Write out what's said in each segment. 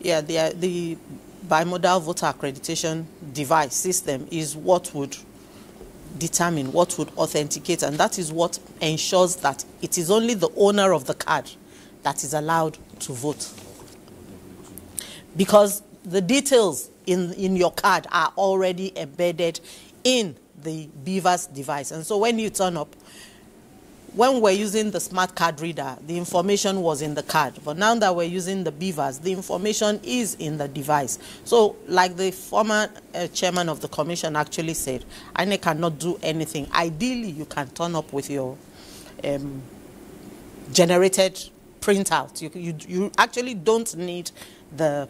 Yeah, the bimodal voter accreditation device system is what would determine, what would authenticate, and that is what ensures that it is only the owner of the card that is allowed to vote. Because the details in your card are already embedded in the BVAS device. And so when you turn up, when we're using the smart card reader, the information was in the card. But now that we're using the BVAS, the information is in the device. So like the former chairman of the commission actually said, INEC cannot do anything. Ideally, you can turn up with your generated printout. You actually don't need the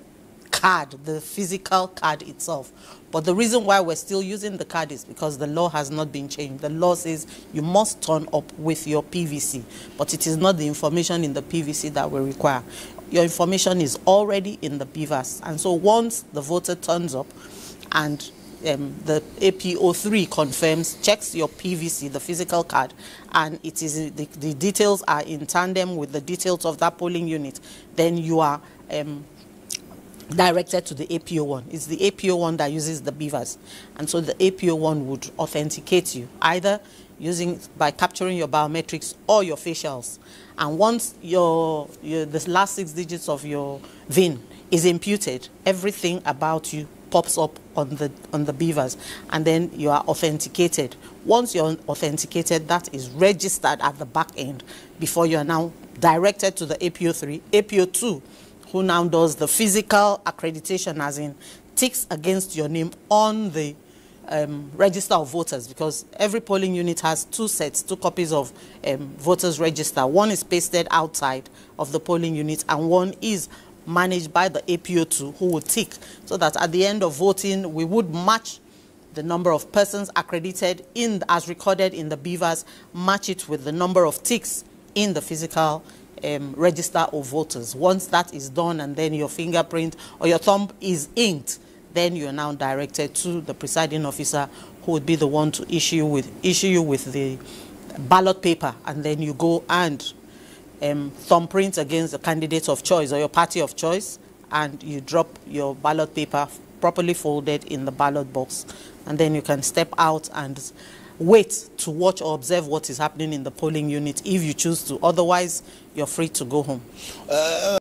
card, the physical card itself. But the reason why we're still using the card is because the law has not been changed. The law says you must turn up with your PVC, but it is not the information in the PVC that we require. Your information is already in the BVAS. And so once the voter turns up and the APO3 confirms, checks your PVC, the physical card, and it is the details are in tandem with the details of that polling unit, then you are directed to the APO1. It's the APO1 that uses the BVAS. And so the APO1 would authenticate you, either by capturing your biometrics or your facials. And once the last 6 digits of your VIN is imputed, everything about you pops up on the BVAS, and then you are authenticated. Once you're authenticated, that is registered at the back end before you are now directed to the APO3, APO2, who now does the physical accreditation, as in ticks against your name on the register of voters, because every polling unit has two copies of voters register. One is pasted outside of the polling unit, and one is managed by the APO2, who would tick, so that at the end of voting, we would match the number of persons accredited as recorded in the BVAS, match it with the number of ticks in the physical register of voters. Once that is done, and then your fingerprint or your thumb is inked, then you are now directed to the presiding officer, who would be the one to issue you with the ballot paper, and then you go and thumbprint against the candidate of choice or your party of choice, and you drop your ballot paper properly folded in the ballot box, and then you can step out and wait to watch or observe what is happening in the polling unit if you choose to. Otherwise, you're free to go home.